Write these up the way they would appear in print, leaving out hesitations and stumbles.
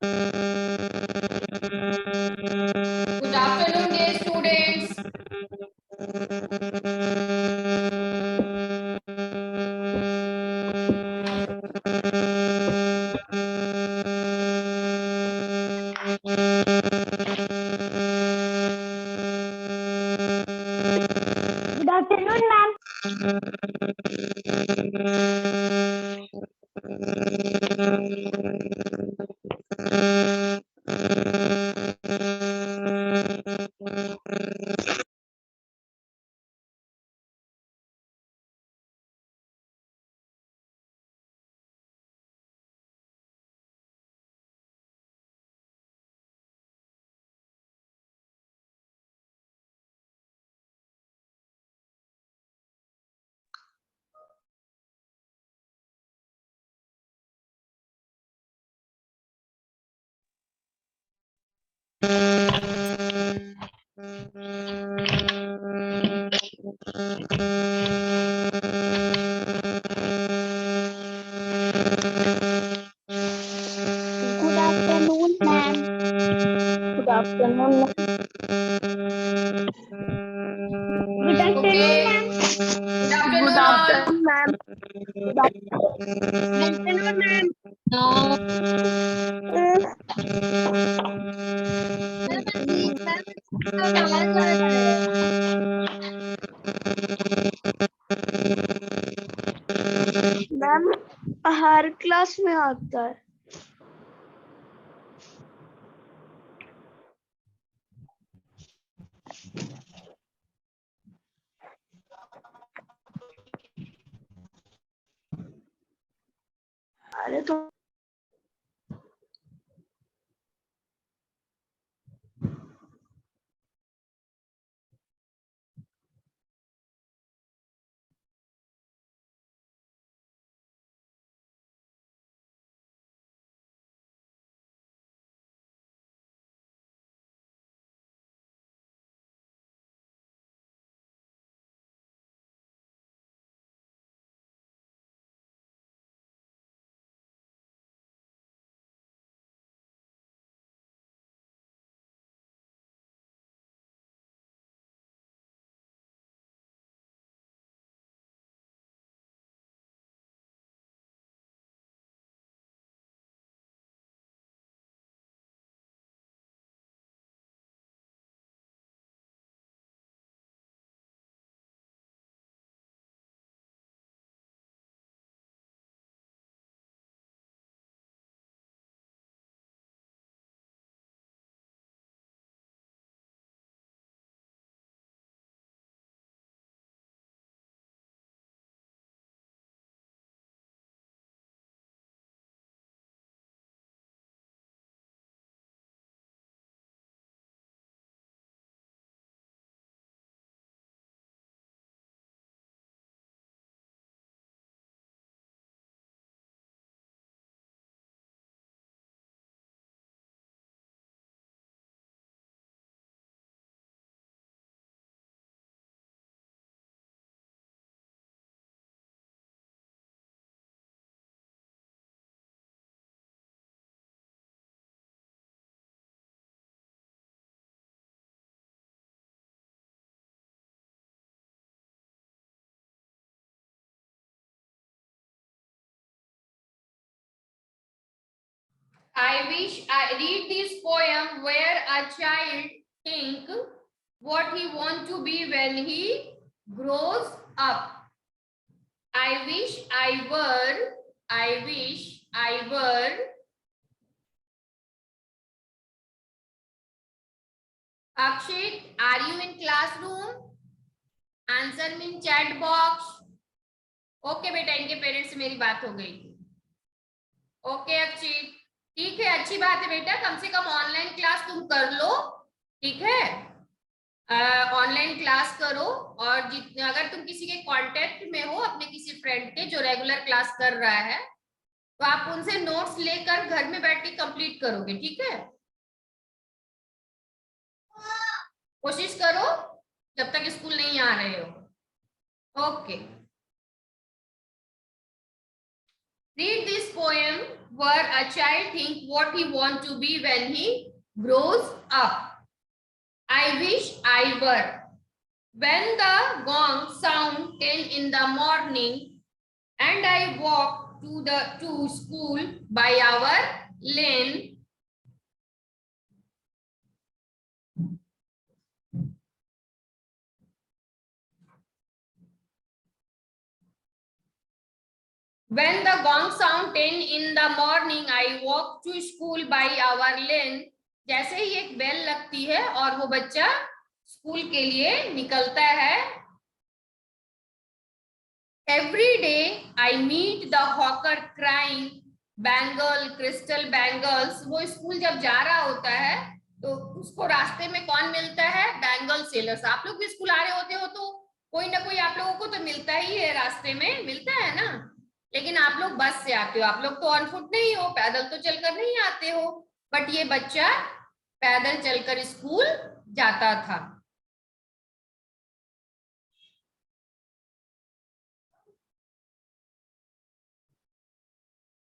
Good afternoon, dear students. Good afternoon, ma'am. Good afternoon, ma'am. Good afternoon, ma'am. Good afternoon, Okay. ma'am. Good Good afternoon, all. afternoon, ma'am. Good afternoon, ma'am. No. Ma'am हर class में आता है। अरे तो I wish I read this poem where a child think what he want to be when he grows up. I wish I were, I wish I were. Akshit, are you in classroom? Answer me in chat box. Okay बेटा, इनके parents से मेरी बात हो गई। Okay अक्षित, ठीक है, अच्छी बात है बेटा, कम से कम ऑनलाइन क्लास तुम कर लो, ठीक है। ऑनलाइन क्लास करो, और जितने अगर तुम किसी के कांटेक्ट में हो अपने किसी फ्रेंड के जो रेगुलर क्लास कर रहा है, तो आप उनसे नोट्स लेकर घर में बैठ के कंप्लीट करोगे, ठीक है। कोशिश करो जब तक स्कूल नहीं आ रहे हो। Okay. Read this poem where a child thinks what he wants to be when he grows up. I wish I were. When the gong sound 10 in the morning and I walk to school by our lane, when the gong sound 10 in the morning, I walk to school by our lane. जैसे ही एक bell लगती है और वो बच्चा school के लिए निकलता है. Every day I meet the hawker crying, bangle, crystal bangles. वो स्कूल जब जा रहा होता है तो उसको रास्ते में कौन मिलता है? Bangle sellers. आप लोग भी स्कूल आ रहे होते हो तो कोई ना कोई आप लोगों को तो मिलता ही है, रास्ते में मिलता है ना. लेकिन आप लोग बस से आते हो, आप लोग तो ऑन फुट नहीं हो, पैदल तो चलकर नहीं आते हो. बट ये बच्चा पैदल चलकर स्कूल जाता था.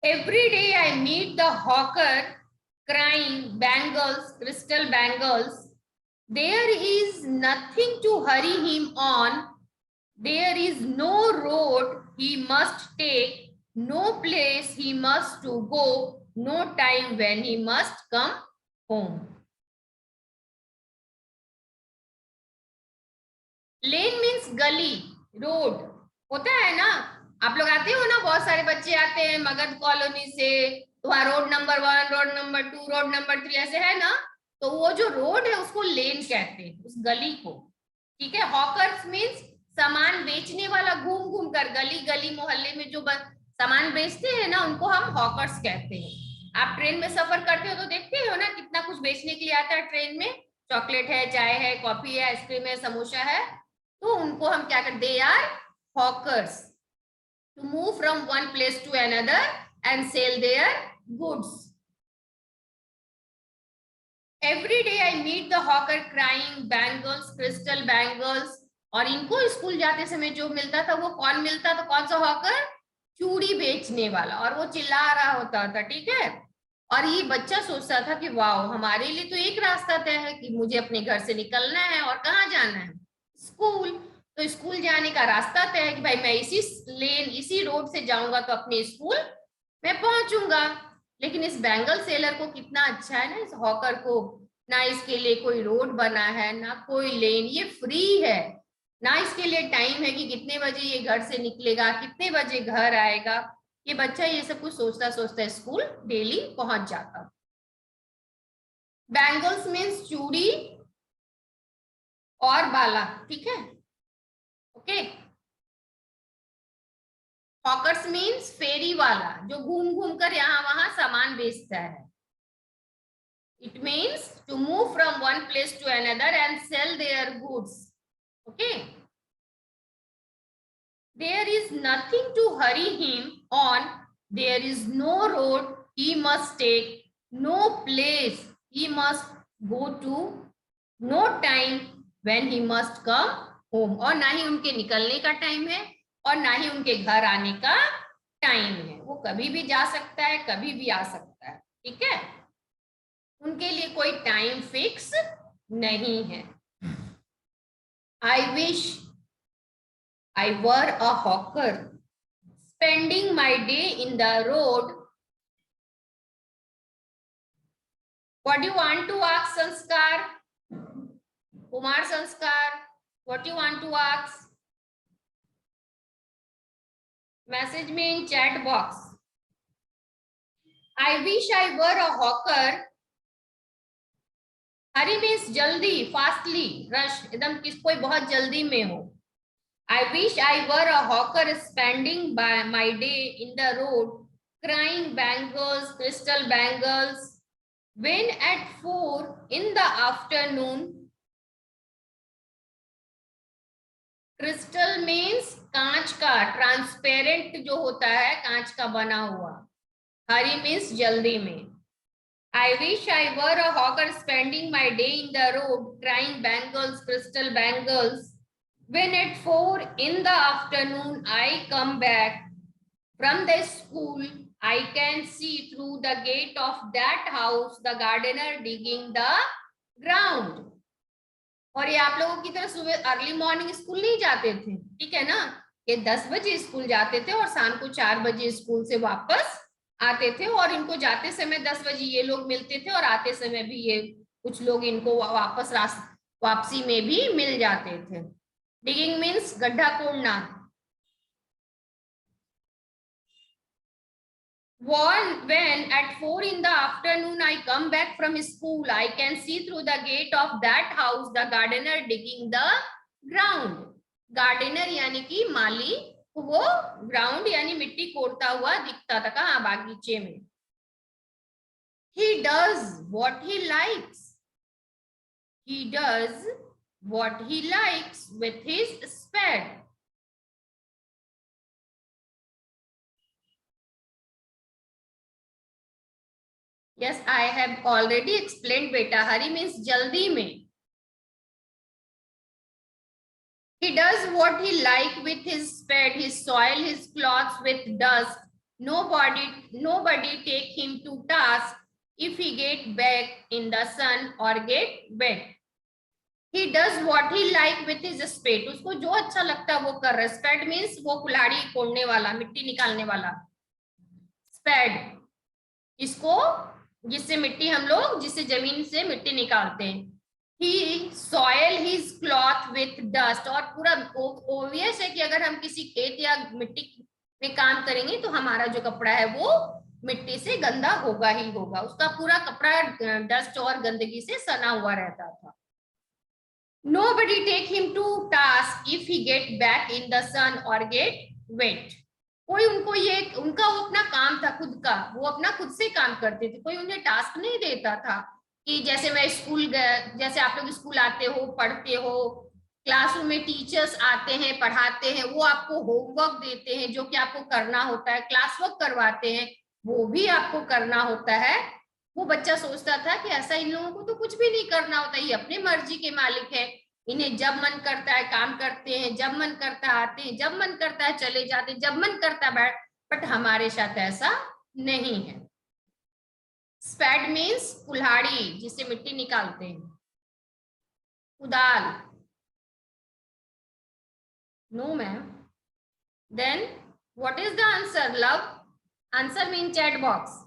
Every day I meet the hawker crying, bangles, crystal bangles. There is nothing to hurry him on. There is no road he must take, no place he must to go, no time when he must come home. Lane means गली, road होता है ना. आप लोग आते हो ना, बहुत सारे बच्चे आते हैं मगध कॉलोनी से, वहां road number 1, road number 2, road number 3 ऐसे है ना. तो वो जो रोड है उसको लेन कहते हैं, उस गली को. ठीक है. हॉकर्स मीन्स सामान बेचने वाला. घूम घूम कर गली गली मोहल्ले में जो सामान बेचते हैं ना, उनको हम हॉकर्स कहते हैं. आप ट्रेन में सफर करते हो तो देखते हो ना कितना कुछ बेचने के लिए आता है ट्रेन में. चॉकलेट है, चाय है, कॉफी है, आइसक्रीम है, समोसा है. तो उनको हम क्या करते हैं? They are hawkers. To move from one place to another and sell their goods. Every day I meet the hawker crying, bangles, crystal bangles. और इनको स्कूल जाते समय जो मिलता था वो कौन मिलता था? कौन सा हॉकर? चूड़ी बेचने वाला. और वो चिल्ला रहा होता था. ठीक है. और ये बच्चा सोचता था कि वाह, हमारे लिए तो एक रास्ता तय है कि मुझे अपने घर से निकलना है और कहाँ जाना है? स्कूल. तो स्कूल जाने का रास्ता तय है कि भाई मैं इसी लेन, इसी रोड से जाऊंगा तो अपने स्कूल में पहुंचूंगा. लेकिन इस बैंगल सेलर को कितना अच्छा है ना, इस हॉकर को. ना इसके लिए कोई रोड बना है, ना कोई लेन. ये फ्री है. ना इसके लिए टाइम है कि कितने बजे ये घर से निकलेगा, कितने बजे घर आएगा. ये बच्चा ये सब कुछ सोचता सोचता स्कूल डेली पहुंच जाता. बैंगल्स मीन्स चूड़ी और बाला. ठीक है. ओके. हॉकर्स मीन्स फेरी वाला, जो घूम घूम कर यहाँ वहां सामान बेचता है. It means to move from one place to another and sell their goods. Okay. There is nothing to hurry him on. There is no road he must take, no place he must go to, no time when he must come home. और ना ही उनके निकलने का time है और ना ही उनके घर आने का टाइम है. वो कभी भी जा सकता है, कभी भी आ सकता है. ठीक है. उनके लिए कोई टाइम फिक्स नहीं है. I wish I were a hawker, spending my day in the road. What do you want to ask, Sanskar? Kumar Sanskar, what do you want to ask? Message me in chat box. I wish I were a hawker. Hari means जल्दी, fastly, rush, एकदम किस कोई बहुत जल्दी में हो. I wish I were a hawker spending my day in the road, crying bangles, crystal bangles. When at 4 in the afternoon, crystal means कांच का, ट्रांसपेरेंट जो होता है, कांच का बना हुआ. हरी मीन्स जल्दी में. I wish I were a hawker spending my day in the road, crying bangles, crystal bangles. When at 4 in the afternoon I come back, From the school, I can see through the gate of that house the gardener digging the ground. और ये आप लोगों की तरह सुबह early morning school नहीं जाते थे, ठीक है ना? ये 10 बजे स्कूल जाते थे और शाम को 4 बजे स्कूल से वापस आते थे, और इनको जाते समय 10 बजे ये लोग मिलते थे और आते समय भी ये कुछ लोग इनको वापस वापसी में भी मिल जाते थे। डिगिंग मीन्स गड्ढा खोदना। When at 4 in the afternoon I come back from school, I can see through the gate of that house the gardener digging the ground. Gardener यानी कि माली, वो ग्राउंड यानी मिट्टी कोड़ता हुआ दिखता था कहाँ? बागीचे में। He does what he likes. He does what he likes with his spade. Yes, I have already explained, beta. Hurry means jaldi mein. He does what he like with his spade, his soil, his clothes with dust. Nobody take him to task if he get back in the sun or get wet. He does what he like with his spade. उसको जो अच्छा लगता है वो कर रहा है। Spade means वो कुल्हाड़ी कोड़ने वाला, मिट्टी निकालने वाला। Spade इसको जिससे मिट्टी हम लोग जिससे जमीन से मिट्टी निकालते हैं। He soil his cloth with dust, और पूरा obvious है कि अगर हम किसी खेत या मिट्टी में काम करेंगे तो हमारा जो कपड़ा है वो मिट्टी से गंदा होगा ही होगा। उसका पूरा कपड़ा डस्ट और गंदगी से सना हुआ रहता था। Nobody take him to task if he get back in the sun or get wet. कोई उनको ये उनका वो अपना काम था खुद का, वो अपना खुद से काम करते थे, कोई उन्हें टास्क नहीं देता था कि जैसे मैं स्कूल जैसे आप लोग स्कूल आते हो, पढ़ते हो, क्लासरूम में टीचर्स आते हैं, पढ़ाते हैं, वो आपको होमवर्क देते हैं जो कि आपको करना होता है, क्लास वर्क करवाते हैं, वो भी आपको करना होता है। वो बच्चा सोचता था कि ऐसा इन लोगों को तो कुछ भी नहीं करना होता, ये अपने मर्जी के मालिक है, इन्हें जब मन करता है काम करते हैं, जब मन करता है आते हैं, जब मन करता है चले जाते हैं, जब मन करता है बैठ। बट हमारे साथ ऐसा नहीं है। स्पैड मीन्स कुल्हाड़ी जिससे मिट्टी निकालते हैं। कुदाल, no ma'am. Then what is the answer love? Answer mean chat box.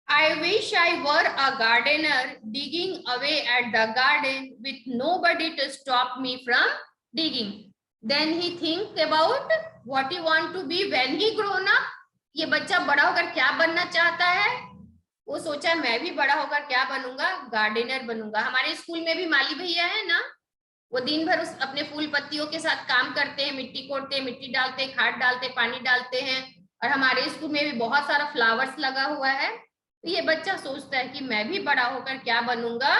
I wish I were a gardener digging away at the garden with nobody to stop me from digging. Then he think about what he want to be when he grown up. ये बच्चा बड़ा होकर क्या बनना चाहता है? वो सोचा मैं भी बड़ा होकर क्या बनूंगा? गार्डनर बनूंगा। हमारे स्कूल में भी माली भैया है ना, वो दिन भर उस अपने फूल पत्तियों के साथ काम करते हैं, मिट्टी कोड़ते हैं, मिट्टी डालते हैं, खाद डालते हैं, पानी डालते हैं, और हमारे स्कूल में भी बहुत सारा फ्लावर्स लगा हुआ है। तो ये बच्चा सोचता है कि मैं भी बड़ा होकर क्या बनूंगा?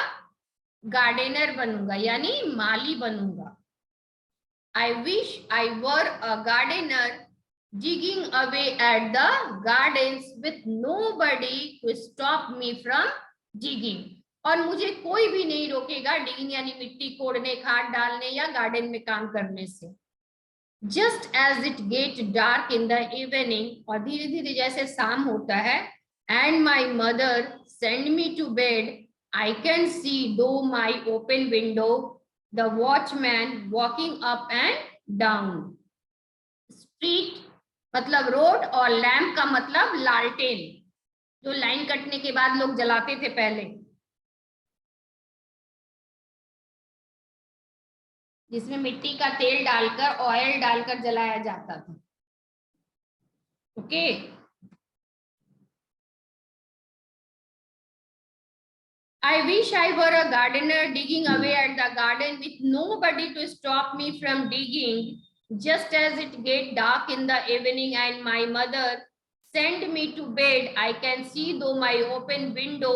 गार्डनर बनूंगा यानी माली बनूंगा। I wish I were a gardener digging away at the gardens with nobody to stop me from digging. और मुझे कोई भी नहीं रोकेगा डिगिंग यानी मिट्टी कोड़ने, खाद डालने या गार्डन में काम करने से। Just as it get dark in the evening, और धीरे धीरे जैसे शाम होता है, and my mother send me to bed, I can see through my open window the watchman walking up and down. Street मतलब रोड, और लैम्प का मतलब लालटेन, जो लाइन कटने के बाद लोग जलाते थे पहले, जिसमें मिट्टी का तेल डालकर, ऑयल डालकर जलाया जाता था। Okay, I wish I were a gardener digging away at the garden with nobody to stop me from digging. Just as it get dark in the evening and my mother sent me to bed, I can see through my open window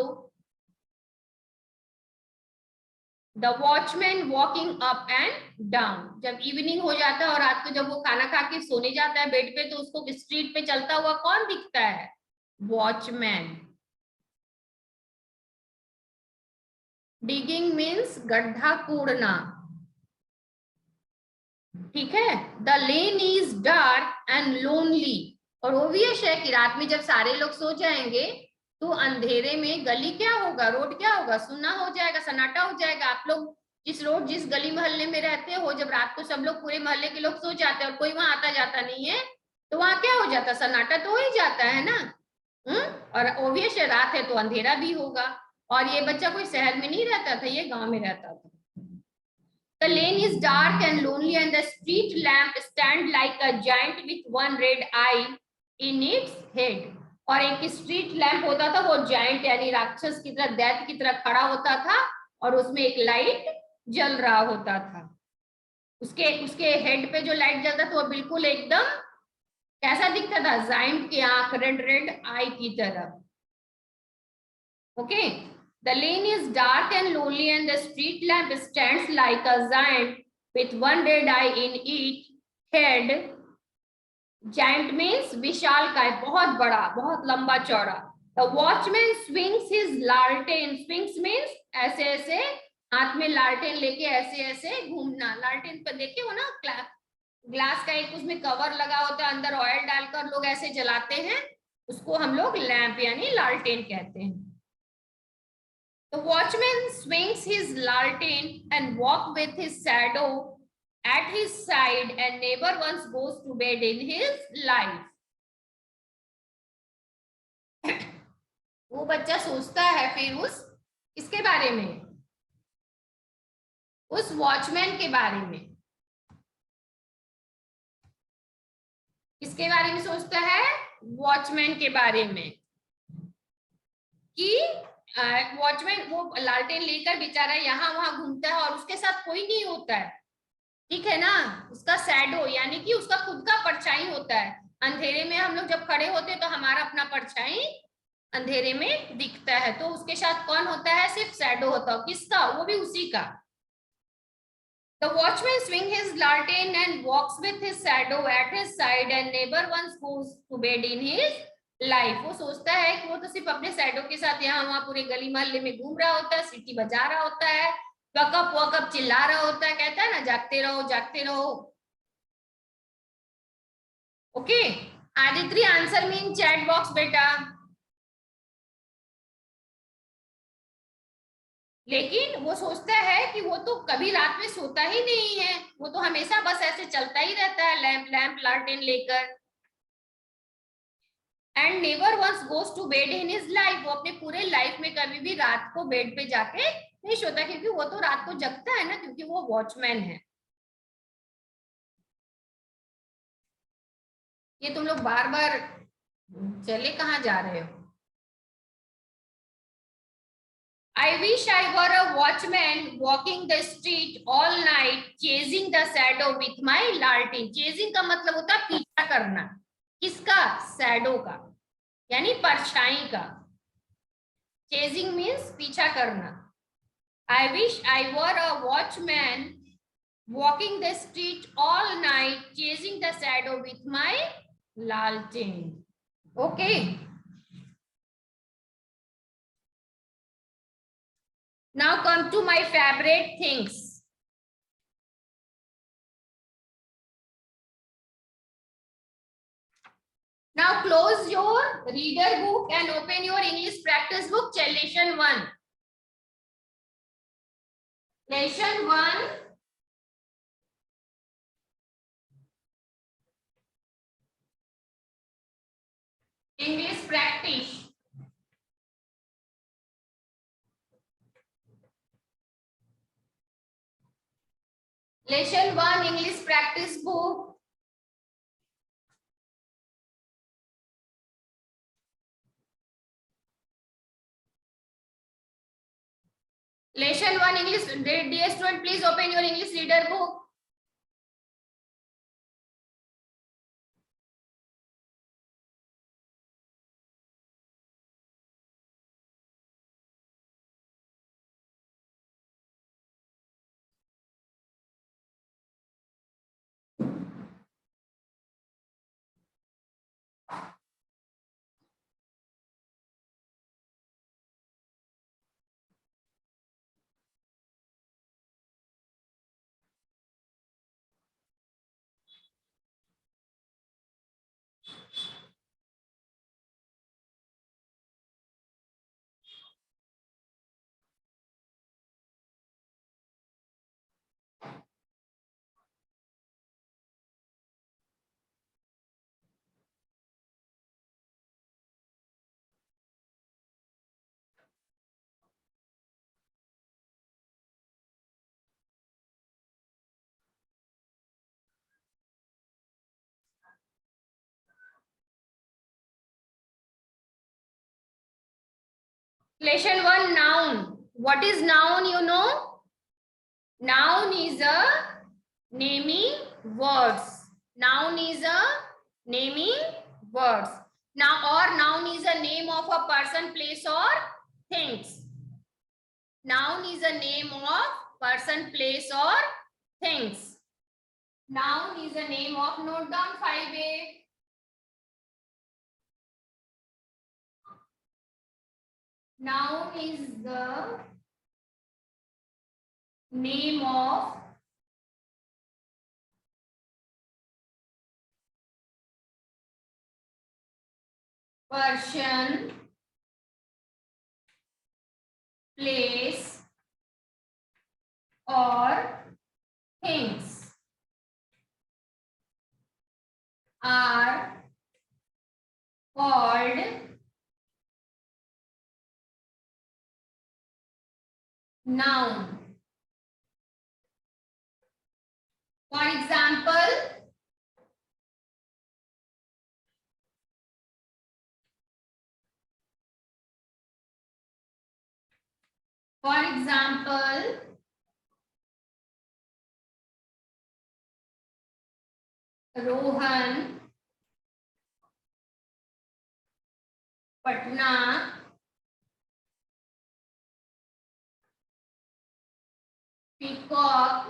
the watchman walking up and down. जब evening हो जाता है और रात को जब वो खाना खा के सोने जाता है बेड पे, तो उसको स्ट्रीट पे चलता हुआ कौन दिखता है? वॉचमैन। डिगिंग मीन्स गड्ढा कूड़ना। ठीक है। The lane is dark and lonely, और ओबियस है कि रात में जब सारे लोग सो जाएंगे तो अंधेरे में गली क्या होगा, रोड क्या होगा, सुना हो जाएगा, सन्नाटा हो जाएगा। आप लोग जिस रोड जिस गली मोहल्ले में रहते हो, जब रात को सब लोग पूरे मोहल्ले के लोग सो जाते हैं और कोई वहां आता जाता नहीं है, तो वहां क्या हो जाता, सन्नाटा तो हो ही जाता है ना। और ओबियस है रात है तो अंधेरा भी होगा। और ये बच्चा कोई शहर में नहीं रहता था, ये गांव में रहता था। The lane is dark and lonely, and the street lamp stand like a giant with one red eye in its head. और एक स्ट्रीट लैंप होता था, वो जायंट यानी राक्षस की तरह, दैत्य की तरह खड़ा होता था, और उसमें एक लाइट जल रहा होता था। उसके उसके हेड पे जो लाइट जलता था वो बिल्कुल एकदम कैसा दिखता था, जायंट की आंख, रेड रेड आई की तरह। Okay. The lane is dark and lonely, and the street lamp stands like a giant with one red eye in each head. Giant means विशाल काय, बहुत बड़ा, बहुत लंबा चौड़ा। The watchman swings his lantern. Swings means ऐसे ऐसे हाथ में लालटेन लेके ऐसे ऐसे घूमना। लालटेन पर देखे हो ना, ग्लास का एक उसमें कवर लगा होता है, अंदर ऑयल डालकर लोग ऐसे जलाते हैं, उसको हम लोग लैंप यानी लालटेन कहते हैं। The watchman swings his lantern and walks with his shadow at his side and never once goes to bed in his life. वो बच्चा सोचता है फिर उस किसके बारे में, उस वॉचमैन के बारे में। किसके बारे में सोचता है, वॉचमैन के बारे में, कि वॉचमैन वो लालटेन लेकर बेचारा यहाँ वहां घूमता है और उसके साथ कोई नहीं होता है, ठीक है ना। उसका शैडो यानी कि उसका खुद का परछाई होता है। अंधेरे में हम लोग जब खड़े होते हैं तो हमारा अपना परछाई अंधेरे में दिखता है, तो उसके साथ कौन होता है, सिर्फ शैडो होता है। किसका, वो भी उसी का। The watchman swings his lantern and walks with his shadow at his side and never once goes to bed in his life. वो सोचता है कि वो तो सिर्फ अपने शैडो के साथ यहाँ वहां पूरे गली मोहल्ले में घूम रहा होता है, सीटी बजा रहा होता है, वकअप वकअप चिल्ला रहा होता है, कहता है ना जागते रहो जागते रहो। ओके। आदित्य आंसर मी इन चैट बॉक्स बेटा। लेकिन वो सोचता है कि वो तो कभी रात में सोता ही नहीं है, वो तो हमेशा बस ऐसे चलता ही रहता है लैंप लैंप लालटेन लेकर। And never once goes to bed in his life, वो अपने पूरे लाइफ में कभी भी रात को बेड पे जाके नहीं सोता, क्योंकि वो तो रात को जगता है ना, क्योंकि वो वॉचमैन है। ये तुम लोग बार बार चले कहाँ जा रहे हो। I wish I were a watchman walking the street all night chasing the shadow with my lantern. Chasing का मतलब होता है पीछा करना, किसका, शैडो का यानी परछाई का। चेजिंग मीन्स पीछा करना। I wish I were a watchman walking the street all night chasing the shadow with my lantern. Okay. Now come to my favorite things. Now close your reader book and open your English practice book, lesson 1. Lesson 1. English practice. Lesson 1 English practice book. Lesson 1 English. Dear student, please open your English reader book. Lesson 1, noun. What is noun, you know? Noun is a naming words. Noun is a naming words. Now, or noun is a name of a person, place, or things. Noun is a name of person, place, or things. Noun is a name of, note down 5A. Noun is the name of person, place, or things are called noun. For example, Rohan, Patna, peacock,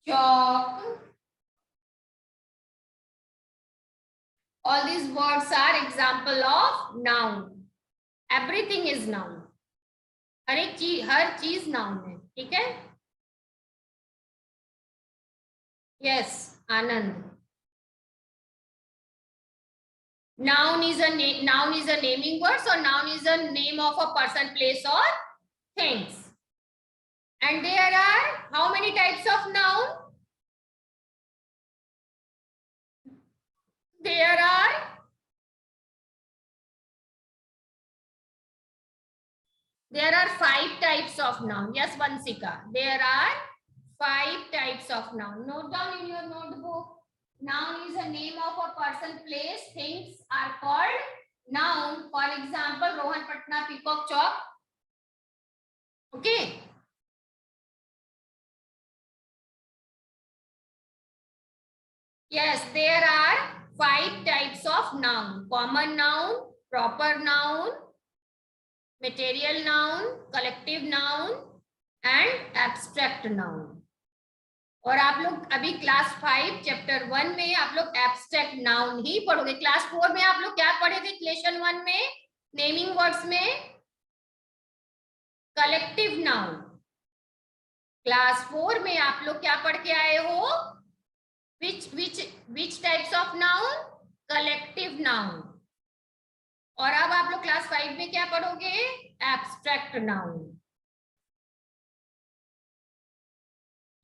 chalk. All these words are example of noun. Everything is noun. हर चीज noun है. ठीक है? Yes, Anand. Noun is a naming words, or noun is a name of a person, place, or things. And there are how many types of noun? There are 5 types of noun. Yes, Vansika. There are 5 types of noun. Note down in your notebook. Noun is a name of a person, place, things are called noun. For example, Rohan, Patna, peacock, chalk. Okay. Yes, there are 5 types of noun. Common noun, proper noun, material noun, collective noun and abstract noun. और आप लोग अभी class 5 chapter 1 में आप लोग abstract noun ही पढ़ोगे. Class 4 में आप लोग क्या पढ़े थे? लेसन 1 में नेमिंग वर्ड्स में कलेक्टिव नाउन. क्लास 4 में आप लोग क्या पढ़ के आए हो? which types of noun? Collective noun. और अब आप लोग क्लास 5 में क्या पढ़ोगे? Abstract noun.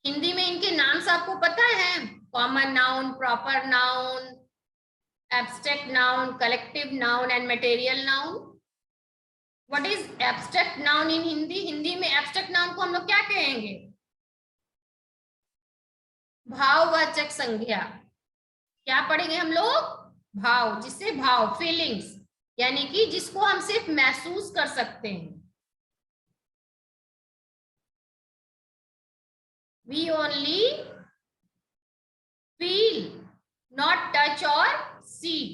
हिंदी में इनके नाम आपको पता है? Common noun, proper noun, abstract noun, collective noun and material noun. What is abstract noun in Hindi? Hindi में एब्स्ट्रैक्ट नाउन को हम लोग क्या कहेंगे? भाववाचक संज्ञा. क्या पढ़ेंगे हम लोग? भाव. जिससे भाव, फीलिंग्स, यानी कि जिसको हम सिर्फ महसूस कर सकते हैं. We only feel, not touch or see.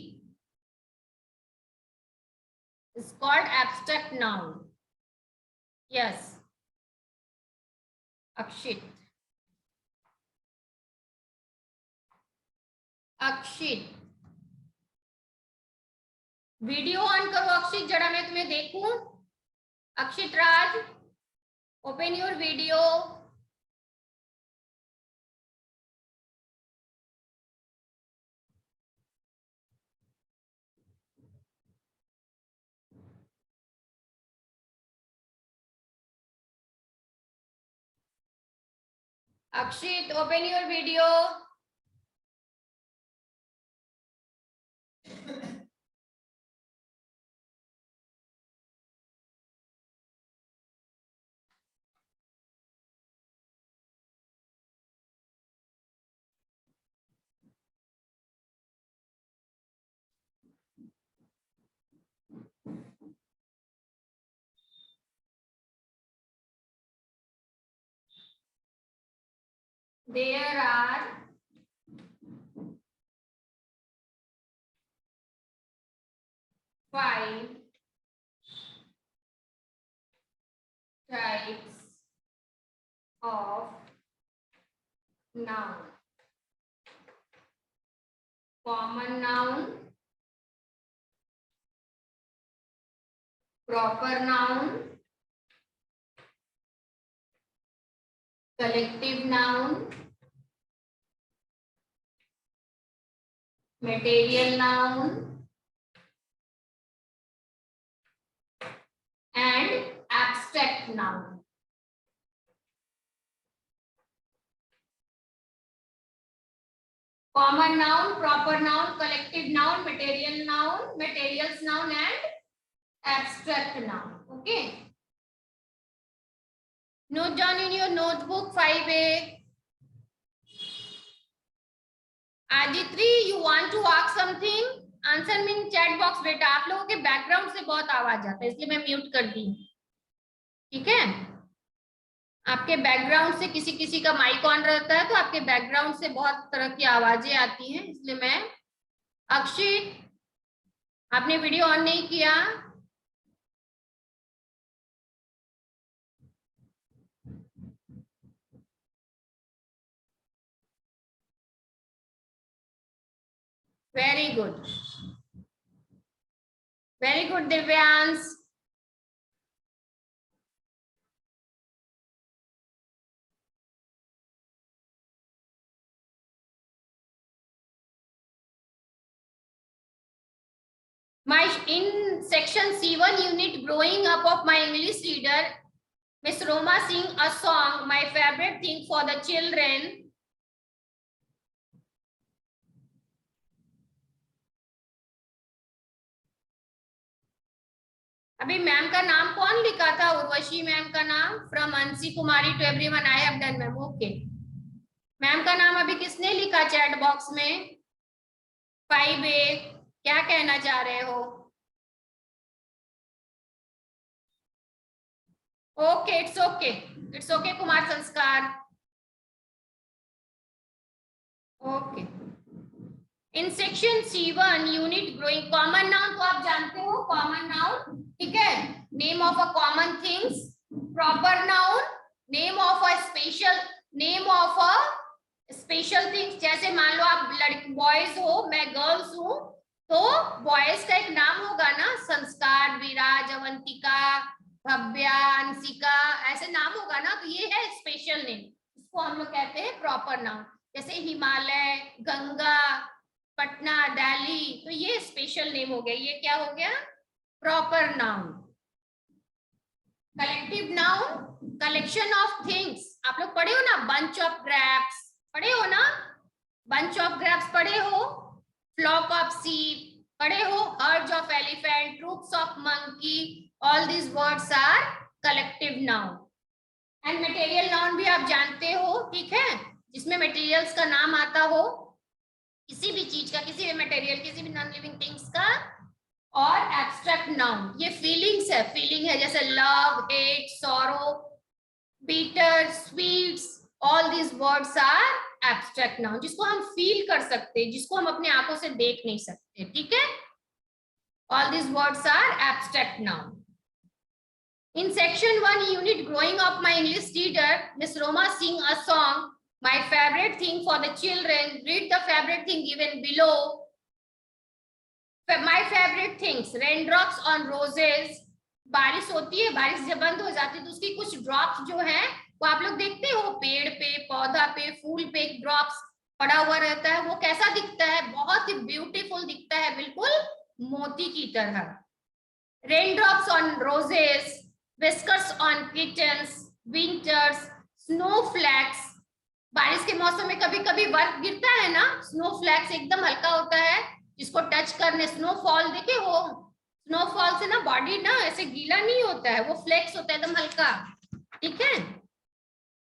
It's called abstract noun. Yes. Akshit. Video on करो अक्षित, जरा मैं तुम्हें देखूं. Akshit Raj, open your video. Akshit, open your video. there are 5 types of noun. Common noun, proper noun, collective noun, material noun, and abstract noun. Common noun, proper noun, collective noun, material noun, materials noun, and abstract noun. Okay. Note down in your notebook 5A. Aditri, you want to ask something? Answer में chat box. बेटा आप लोगों के background से बहुत आवाज आता है इसलिए मैं म्यूट कर दी। ठीक है, आपके बैकग्राउंड से किसी किसी का माइक ऑन रहता है तो आपके बैकग्राउंड से बहुत तरह की आवाजें आती हैं, इसलिए मैं। अक्षित, आपने वीडियो ऑन नहीं किया? Very good, very good Divyansh. In section C1 unit growing up of my English reader, Miss Roma sing a song, my favorite thing for the children. अभी मैम का नाम कौन लिखा था? उर्वशी मैम का नाम। From Anshi Kumari to everyone, I have done ma'am. Okay, ma'am का नाम अभी किसने लिखा चैट बॉक्स में? 5A, क्या कहना चाह रहे हो? Okay, it's okay, it's okay Kumar Sanskar. Okay, in section C1 unit growing, common noun तो आप जानते हो, कॉमन नाउन, ठीक है, name of a common things. Proper noun, name of a special, name of a special things. जैसे मान लो आप लड़की बॉयज हो, मैं गर्ल्स हूँ, तो बॉयज का एक नाम होगा ना, संस्कार, विराज, अवंतिका, भव्या, अंशिका, ऐसे नाम होगा ना, तो ये है स्पेशल नेम, इसको हम लोग कहते हैं प्रॉपर नाउन। जैसे हिमालय, गंगा, पटना, दिल्ली, तो ये स्पेशल नेम हो गया, ये क्या हो गया? Proper noun. Collective noun, collection of things. आप लोग पढ़े हो ना, बंच ऑफ ग्रेप्स, पढ़े हो ना? बंच ऑफ ग्रेप्स पढ़े हो, फ्लॉक ऑफ शीप पढ़े हो, herd of elephant, troops of monkey, all these words are collective noun. And material noun भी आप जानते हो, ठीक है, जिसमें मटेरियल्स का नाम आता हो, किसी भी चीज का, किसी भी मटेरियल, किसी भी नॉन लिविंग थिंग्स का। और एब्स्ट्रैक्ट नाउन, ये फीलिंग्स है, फीलिंग है, जैसे love, hate, sorrow, bitter, sweets, all these words are abstract noun, जिसको हम फील कर सकते हैं, जिसको हम अपने आंखों से देख नहीं सकते, ठीक है। All these words are abstract noun. In section 1 unit growing up my English reader, Miss Roma sing a song, my favorite thing for the children. Read the favorite thing given below. My favorite things, raindrops on roses. बारिश होती है, बारिश जब बंद हो जाती है तो उसकी कुछ ड्रॉप्स जो है वो आप लोग देखते हो, पेड़ पे, पौधा पे, फूल पे एक ड्रॉप्स पड़ा हुआ रहता है, वो कैसा दिखता है? बहुत ही ब्यूटीफुल दिखता है, बिल्कुल मोती की तरह। Raindrops on roses, whiskers on kittens, winters, snowflakes. बारिश के मौसम में कभी कभी बर्फ गिरता है ना, स्नोफ्लैक्स एकदम हल्का होता है, जिसको टच करने, स्नोफॉल देखे हो, स्नोफॉल से ना बॉडी ना ऐसे गीला नहीं होता है, वो फ्लेक्स होता है एकदम हल्का, ठीक है।